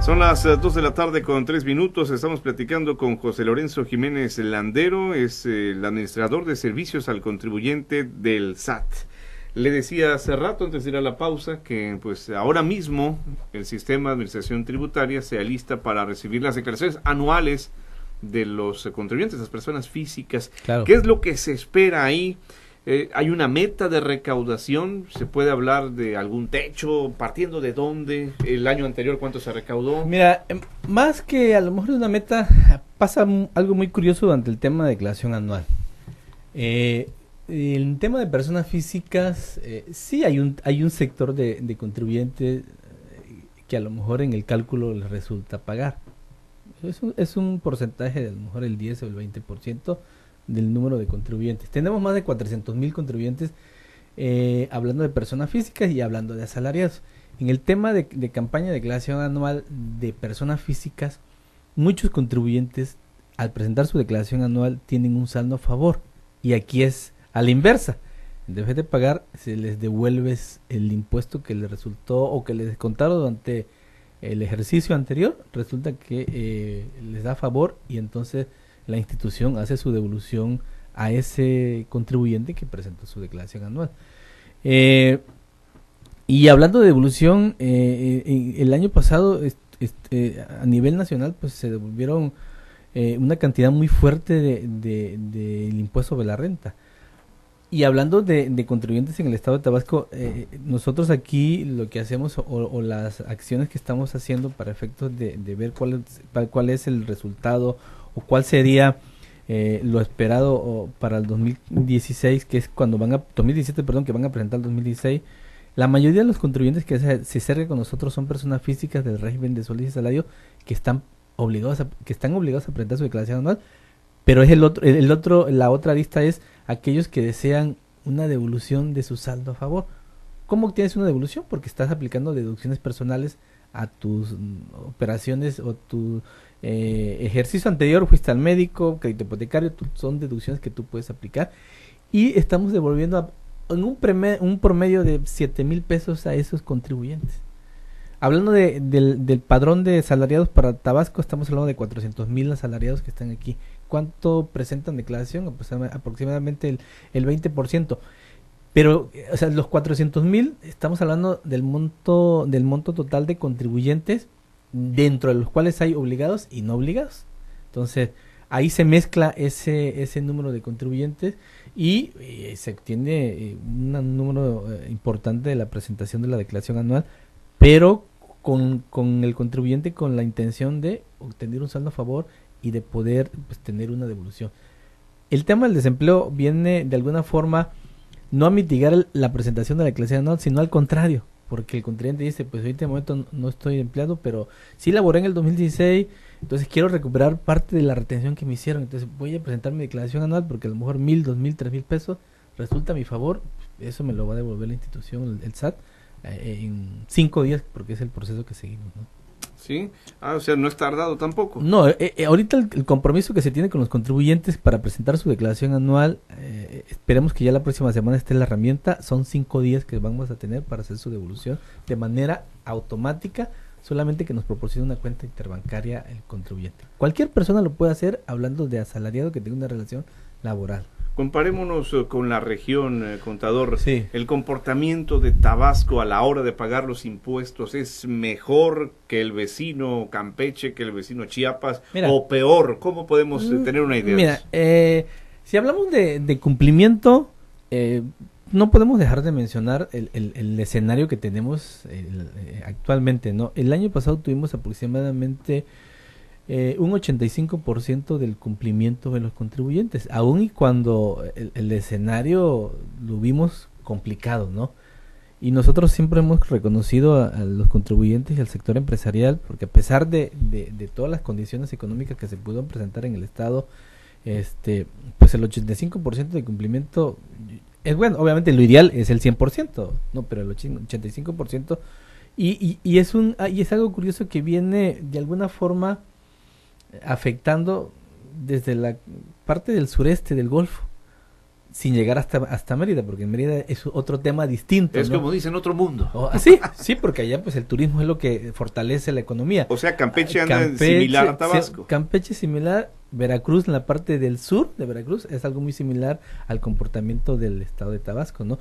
Son las 2 de la tarde con 3 minutos. Estamos platicando con José Lorenzo Jiménez Landero, es el administrador de servicios al contribuyente del SAT. Le decía hace rato, antes de ir a la pausa, que pues ahora mismo el sistema de administración tributaria se alista para recibir las declaraciones anuales de los contribuyentes, las personas físicas. Claro. ¿Qué es lo que se espera ahí? ¿Hay una meta de recaudación? ¿Se puede hablar de algún techo? ¿Partiendo de dónde? ¿El año anterior cuánto se recaudó? Mira, más que a lo mejor una meta, pasa algo muy curioso durante el tema de declaración anual. El tema de personas físicas, sí hay un sector de contribuyentes que a lo mejor en el cálculo les resulta pagar. Es un porcentaje de a lo mejor el 10 o el 20% del número de contribuyentes. Tenemos más de 400,000 contribuyentes hablando de personas físicas y hablando de asalariados. En el tema de campaña de declaración anual de personas físicas, muchos contribuyentes al presentar su declaración anual tienen un saldo a favor, y aquí es a la inversa. En vez de pagar, se les devuelve el impuesto que les resultó o que les descontaron durante el ejercicio anterior, resulta que les da favor, y entonces la institución hace su devolución a ese contribuyente que presentó su declaración anual. Y hablando de devolución, el año pasado a nivel nacional pues se devolvieron una cantidad muy fuerte del impuesto de la renta. Y hablando de contribuyentes en el estado de Tabasco, nosotros aquí lo que hacemos o las acciones que estamos haciendo para efectos de ver cuál es el resultado o cuál sería lo esperado para el 2016, que es cuando 2017, perdón, que van a presentar el 2016. La mayoría de los contribuyentes que se acercan con nosotros son personas físicas del régimen de sueldos y salario que están obligados a presentar su declaración anual, pero es la otra lista es aquellos que desean una devolución de su saldo a favor. ¿Cómo obtienes una devolución? Porque estás aplicando deducciones personales a tus operaciones o tu ejercicio anterior, fuiste al médico, crédito hipotecario, son deducciones que tú puedes aplicar, y estamos devolviendo en un promedio de 7,000 pesos a esos contribuyentes. Hablando del padrón de asalariados para Tabasco, estamos hablando de 400,000 asalariados que están aquí. ¿Cuánto presentan declaración? Pues aproximadamente el 20%. Pero, o sea, los 400,000, estamos hablando del monto total de contribuyentes, dentro de los cuales hay obligados y no obligados. Entonces, ahí se mezcla ese número de contribuyentes y se obtiene un número importante de la presentación de la declaración anual, pero con el contribuyente con la intención de obtener un saldo a favor y de poder pues tener una devolución. El tema del desempleo viene de alguna forma no a mitigar la presentación de la declaración anual, sino al contrario, porque el contribuyente dice, pues ahorita de momento no estoy empleado, pero sí laboré en el 2016, entonces quiero recuperar parte de la retención que me hicieron, entonces voy a presentar mi declaración anual porque a lo mejor 1,000, 2,000, 3,000 pesos resulta a mi favor, eso me lo va a devolver la institución, el SAT, en 5 días, porque es el proceso que seguimos, ¿no? Sí, o sea, no es tardado tampoco. No, ahorita el compromiso que se tiene con los contribuyentes para presentar su declaración anual, esperemos que ya la próxima semana esté la herramienta, son 5 días que vamos a tener para hacer su devolución de manera automática, solamente que nos proporcione una cuenta interbancaria el contribuyente. Cualquier persona lo puede hacer, hablando de asalariado que tenga una relación laboral. Comparémonos con la región, contador. Sí. ¿El comportamiento de Tabasco a la hora de pagar los impuestos es mejor que el vecino Campeche, que el vecino Chiapas, o peor? ¿Cómo podemos tener una idea? Mira, si hablamos de cumplimiento, no podemos dejar de mencionar el escenario que tenemos actualmente, ¿no? El año pasado tuvimos aproximadamente un 85% del cumplimiento de los contribuyentes, aun y cuando el escenario lo vimos complicado, ¿no? Y nosotros siempre hemos reconocido a los contribuyentes y al sector empresarial, porque a pesar de todas las condiciones económicas que se pudieron presentar en el Estado, pues el 85% de cumplimiento es bueno. Obviamente lo ideal es el 100%, ¿no? Pero el 85%, y es algo curioso que viene de alguna forma afectando desde la parte del sureste del Golfo. sin llegar hasta Mérida, porque en Mérida es otro tema distinto. Es ¿no? como dicen, otro mundo. Sí, porque allá pues el turismo es lo que fortalece la economía. O sea, Campeche anda similar a Tabasco. Campeche similar, Veracruz, en la parte del sur de Veracruz, es algo muy similar al comportamiento del estado de Tabasco, ¿no?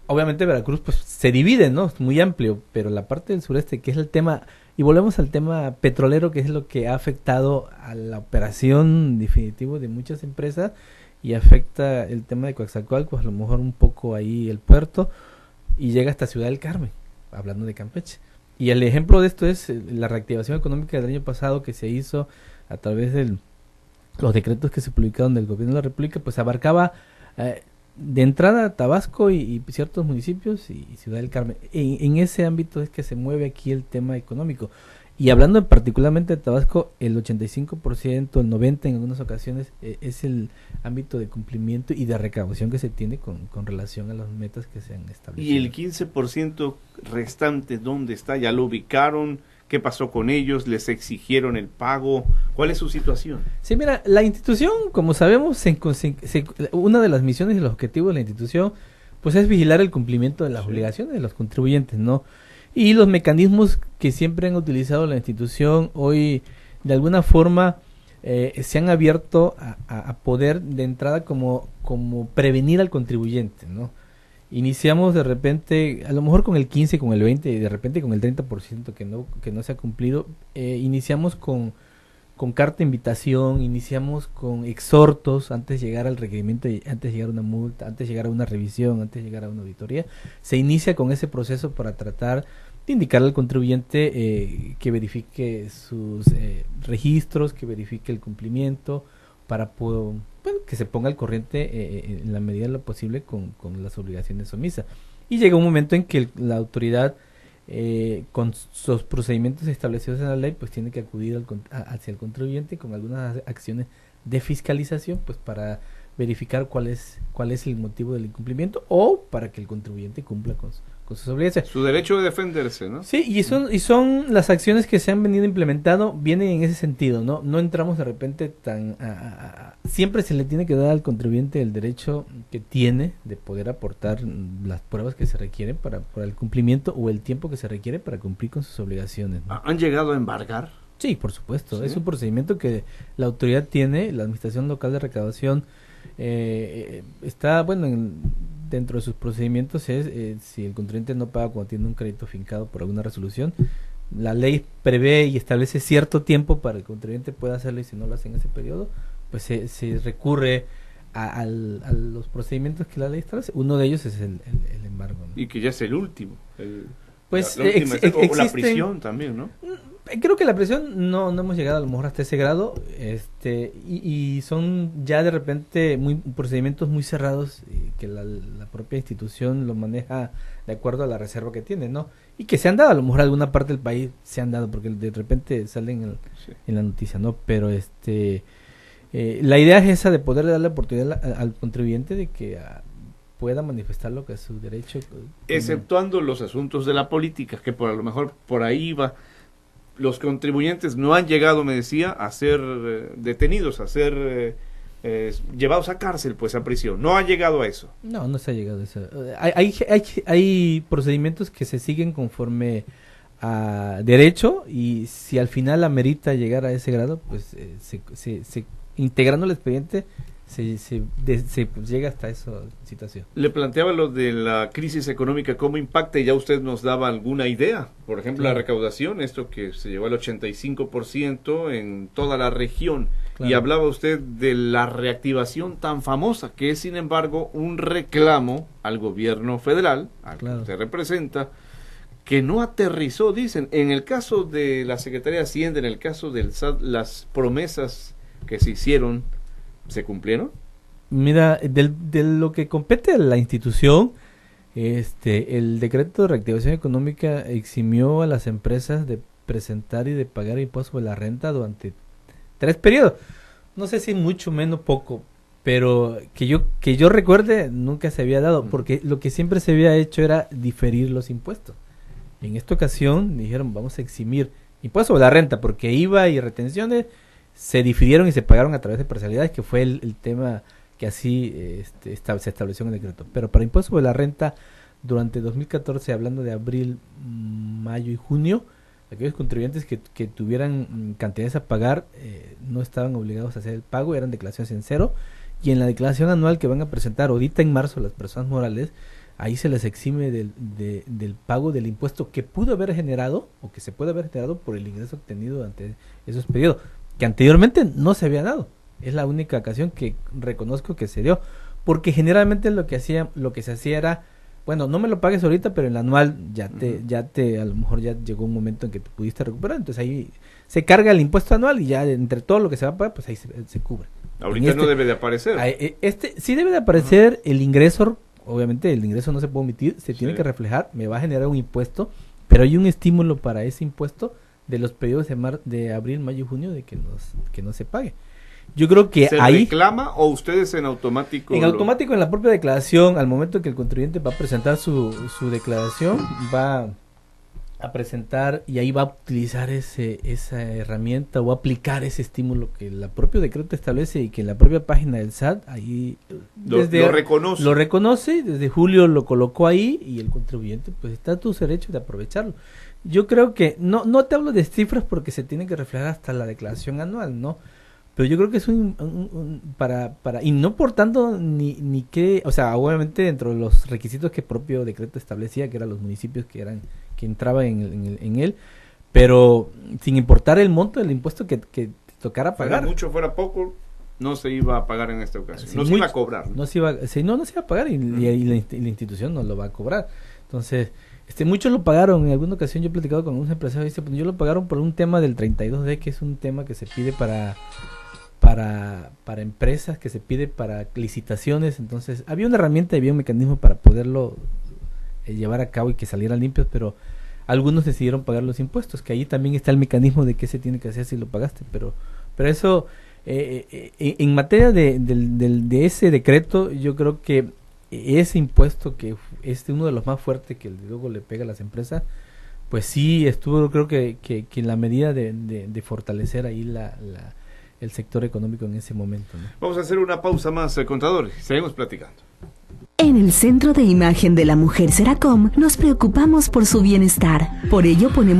Obviamente Veracruz pues se divide, ¿no? Es muy amplio, pero la parte del sureste, que es el tema, y volvemos al tema petrolero, que es lo que ha afectado a la operación definitivo de muchas empresas, y afecta el tema de Coatzacoalcos, a lo mejor un poco ahí el puerto, y llega hasta Ciudad del Carmen, hablando de Campeche. Y el ejemplo de esto es la reactivación económica del año pasado que se hizo a través de los decretos que se publicaron del gobierno de la República, pues abarcaba de entrada Tabasco y ciertos municipios y Ciudad del Carmen. En ese ámbito es que se mueve aquí el tema económico. Y hablando particularmente de Tabasco, el 85%, el 90% en algunas ocasiones es el ámbito de cumplimiento y de recaudación que se tiene con relación a las metas que se han establecido. ¿Y el 15% restante dónde está? ¿Ya lo ubicaron? ¿Qué pasó con ellos? ¿Les exigieron el pago? ¿Cuál es su situación? Sí, mira, la institución, como sabemos, una de las misiones y los objetivos de la institución, pues es vigilar el cumplimiento de las obligaciones de los contribuyentes, ¿no? Y los mecanismos que siempre han utilizado la institución hoy, de alguna forma, se han abierto a poder de entrada como prevenir al contribuyente, ¿no? Iniciamos de repente, a lo mejor con el 15, con el 20, y de repente con el 30% que no se ha cumplido. Iniciamos con carta de invitación, iniciamos con exhortos antes de llegar al requerimiento, antes de llegar a una multa, antes de llegar a una revisión, antes de llegar a una auditoría. Se inicia con ese proceso para tratar de indicarle al contribuyente que verifique sus registros, que verifique el cumplimiento, para que se ponga al corriente en la medida de lo posible con las obligaciones omisas. Y llega un momento en que la autoridad, con sus procedimientos establecidos en la ley, pues tiene que acudir hacia el contribuyente con algunas acciones de fiscalización, pues para verificar cuál es el motivo del incumplimiento, o para que el contribuyente cumpla con sus obligaciones. Su derecho de defenderse, ¿no? Sí, y son las acciones que se han venido implementando, vienen en ese sentido, ¿no? No entramos de repente siempre se le tiene que dar al contribuyente el derecho que tiene de poder aportar las pruebas que se requieren para el cumplimiento, o el tiempo que se requiere para cumplir con sus obligaciones, ¿no? ¿Han llegado a embargar? Sí, por supuesto. ¿Sí? Es un procedimiento que la autoridad tiene, la Administración Local de Recaudación está, dentro de sus procedimientos es si el contribuyente no paga cuando tiene un crédito fincado por alguna resolución, la ley prevé y establece cierto tiempo para que el contribuyente pueda hacerlo, y si no lo hace en ese periodo, pues se recurre a los procedimientos que la ley establece. Uno de ellos es el embargo, ¿no? Y que ya es el último. La prisión también, ¿no? Creo que la prisión no hemos llegado a lo mejor hasta ese grado, y son ya de repente procedimientos muy cerrados, que la propia institución lo maneja de acuerdo a la reserva que tiene, ¿no? Y que se han dado, a lo mejor alguna parte del país se han dado, porque de repente salen en la noticia, ¿no? Pero la idea es esa, de poder dar la oportunidad al contribuyente de que pueda manifestar lo que es su derecho. Exceptuando los asuntos de la política, que a lo mejor por ahí va. Los contribuyentes no han llegado, me decía, a ser detenidos, a ser llevados a cárcel, pues a prisión. No ha llegado a eso. No se ha llegado a eso. Hay procedimientos que se siguen conforme a derecho, y si al final amerita llegar a ese grado, pues integrando el expediente se llega hasta esa situación. Le planteaba lo de la crisis económica, cómo impacta, y ya usted nos daba alguna idea. Por ejemplo, la recaudación, esto que se llevó al 85% en toda la región. Claro. Y hablaba usted de la reactivación tan famosa, que es sin embargo un reclamo al gobierno federal, al que usted representa, que no aterrizó, dicen. En el caso de la Secretaría de Hacienda, en el caso del SAT, las promesas que se hicieron, ¿se cumplieron? Mira, de lo que compete a la institución, el decreto de reactivación económica eximió a las empresas de presentar y de pagar impuestos sobre la renta durante 3 periodos. No sé si mucho, menos, poco, pero que yo recuerde, nunca se había dado, porque lo que siempre se había hecho era diferir los impuestos. En esta ocasión dijeron, vamos a eximir impuestos sobre la renta, porque IVA y retenciones se difirieron y se pagaron a través de parcialidades, que fue el tema que así se estableció en el decreto. Pero para impuesto sobre la renta, durante 2014, hablando de abril, mayo y junio, aquellos contribuyentes que tuvieran cantidades a pagar no estaban obligados a hacer el pago, eran declaraciones en cero, y en la declaración anual que van a presentar ahorita en marzo las personas morales, ahí se les exime del pago del impuesto que pudo haber generado o que se puede haber generado por el ingreso obtenido ante esos periodos, que anteriormente no se había dado. Es la única ocasión que reconozco que se dio, porque generalmente lo que se hacía era, bueno, no me lo pagues ahorita, pero en el anual ya te a lo mejor ya llegó un momento en que te pudiste recuperar, entonces ahí se carga el impuesto anual y ya entre todo lo que se va a pagar, pues ahí se cubre. Ahorita no debe de aparecer. Sí debe de aparecer el ingreso. Obviamente el ingreso no se puede omitir, se tiene que reflejar, me va a generar un impuesto, pero hay un estímulo para ese impuesto de los periodos de abril, mayo y junio de que no se pague. Yo creo que ¿Se ahí reclama o ustedes en automático? En automático, en la propia declaración, al momento que el contribuyente va a presentar su declaración, va a presentar y ahí va a utilizar esa herramienta o aplicar ese estímulo que el propio decreto establece y que en la propia página del SAT ahí lo reconoce, desde julio lo colocó ahí y el contribuyente pues está a tus derechos de aprovecharlo. Yo creo que no te hablo de cifras porque se tiene que reflejar hasta la declaración anual, ¿no? Pero yo creo que es para y no por tanto ni que, o sea, obviamente dentro de los requisitos que el propio decreto establecía, que eran los municipios que entraban en él, pero sin importar el monto del impuesto que te tocara pagar. Fuera mucho, fuera poco, no se iba a pagar en esta ocasión, no se iba a cobrar. No se iba a pagar y la institución no lo va a cobrar. Entonces, muchos lo pagaron. En alguna ocasión yo he platicado con unos empresarios y dice, pues yo lo pagaron por un tema del 32D, que es un tema que se pide para empresas, que se pide para licitaciones. Entonces había una herramienta y había un mecanismo para poderlo llevar a cabo y que salieran limpios, pero algunos decidieron pagar los impuestos, que ahí también está el mecanismo de qué se tiene que hacer si lo pagaste, pero eso en materia de ese decreto, yo creo que ese impuesto que es uno de los más fuertes que luego le pega a las empresas, pues sí estuvo, creo que en la medida de fortalecer ahí el sector económico en ese momento, ¿no? Vamos a hacer una pausa más, contador, seguimos platicando. En el Centro de Imagen de la Mujer Seracom nos preocupamos por su bienestar. Por ello ponemos